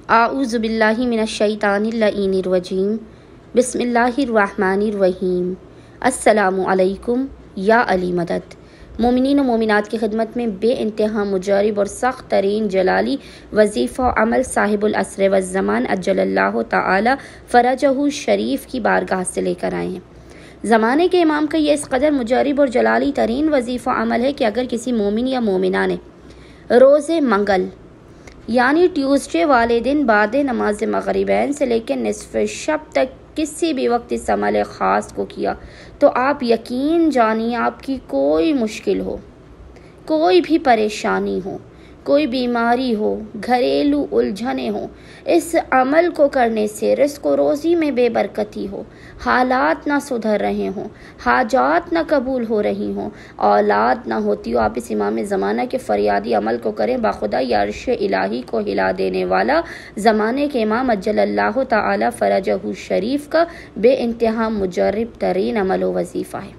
اعوذ باللہ من الشیطان اللعین الرجیم بسم اللہ الرحمن الرحیم السلام علیکم یا علی مدد۔ مومنین و مومنات کی خدمت میں بے انتہا مجرب اور سخت ترین جلالی وظیفہ و عمل صاحب العصر والزمان اجل اللہ تعالی فرجہ شریف کی بارگاہ سے لے کر آئے ہیں۔ زمانے کے امام کا یہ اس قدر مجرب اور جلالی ترین وظیفہ و عمل ہے کہ اگر کسی مومن یا مومنہ نے روز منگل یعنی ٹیوزڈے والے دن بعد نماز مغربین سے لے کے نصف شب تک کسی بھی وقت اس عمل خاص کو کیا تو آپ یقین جانیے آپ کی کوئی مشکل ہو، کوئی بھی پریشانی ہو، کوئی بیماری ہو، گھریلو الجھنیں ہوں، اس عمل کو کرنے سے رزق و روزی میں بے برکتی ہو، حالات نہ سدھر رہے ہوں، حاجات نہ قبول ہو رہی ہوں، اولاد نہ ہوتی ہو، آپ اس امام زمانہ کے فریادی عمل کو کریں، باخدا یہ عرش الہی کو ہلا دینے والا زمانے کے امام اجل اللہ تعالی فرجہ شریف کا بے انتہا مجرب ترین عمل و وظیفہ ہے۔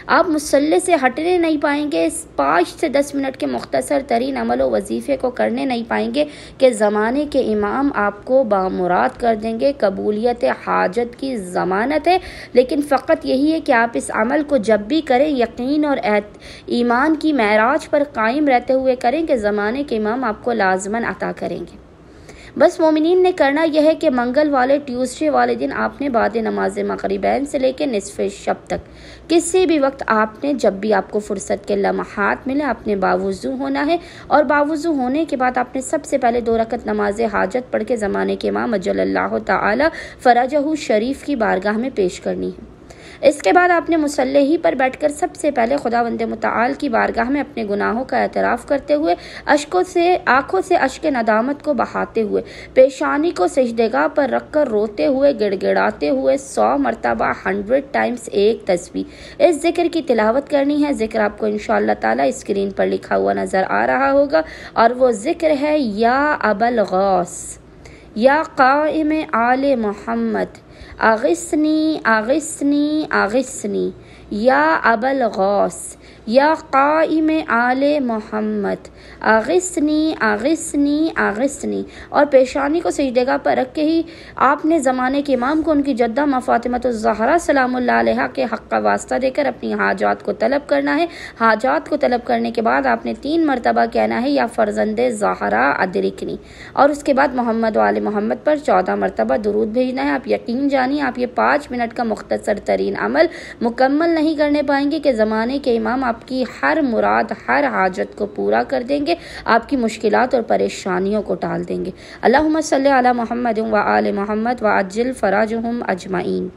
آپ مصلی سے ہٹنے نہیں پائیں گے، 5 سے 10 منٹ کے مختصر ترین عمل و وظیفے کو کرنے نہیں پائیں گے کہ زمانے کے امام آپ کو بامراد کر دیں گے۔ قبولیت حاجت کی ضمانت ہے، لیکن فقط یہی ہے کہ آپ اس عمل کو جب بھی کریں یقین اور ایمان کی معراج پر قائم رہتے ہوئے کریں کہ زمانے کے امام آپ کو لازماً عطا کریں گے۔ بس مومنین نے کرنا یہ ہے کہ منگل والے ٹیوزڈے والے دن آپ نے بعد نماز مغربین سے لے کے نصف شب تک کسی بھی وقت آپ نے جب بھی آپ کو فرصت کے لمحات ملے آپ نے باوضو ہونا ہے، اور باوضو ہونے کے بعد آپ نے سب سے پہلے 2 رکعت نماز حاجت پڑھ کے زمانے کے امام اجل اللہ تعالی فرجہ شریف کی بارگاہ میں پیش کرنی ہے۔ اس کے بعد آپ نے مصلی ہی پر بیٹھ کر سب سے پہلے خداوند متعال کی بارگاہ میں اپنے گناہوں کا اعتراف کرتے ہوئے آنکھوں سے اشک ندامت کو بہاتے ہوئے پیشانی کو سجدگاہ پر رکھ کر روتے ہوئے گڑ گڑاتے ہوئے 100 مرتبہ 100 ٹائمز ایک تسبیح اس ذکر کی تلاوت کرنی ہے۔ ذکر آپ کو انشاءاللہ تعالی اسکرین پر لکھا ہوا نظر آ رہا ہوگا، اور وہ ذکر ہے یا ابا الغوث یا قائم آل محمد اغثنی اغثنی اغثنی یا ابا الغوث یا قائم آل محمد اغثنی اغثنی اغثنی، اور پیشانی کو سجدگاہ پر رکھ کے ہی آپ نے زمانے کے امام کو ان کی جدہ ماں فاطمۃ الزہرا سلام اللہ علیہا کے حق کا واسطہ دے کر اپنی حاجات کو طلب کرنا ہے۔ حاجات کو طلب کرنے کے بعد آپ نے 3 مرتبہ کہنا ہے یا فرزند زہرا ادرکنی، اور اس کے بعد محمد و آل محمد پر 14 مرتبہ درود بھیجنا ہے۔ آپ یقین جانیے آپ یہ 5 منٹ کا مختصر ترین عمل مکمل نہیں کرنے پائیں گے کہ زمانے کے امام آپ کی ہر مراد ہر حاجت کو پورا کر دیں گے، آپ کی مشکلات اور پریشانیوں کو ٹال دیں گے۔ اللہم صلی علی محمد و آل محمد وعجل فراجہم اجمعین۔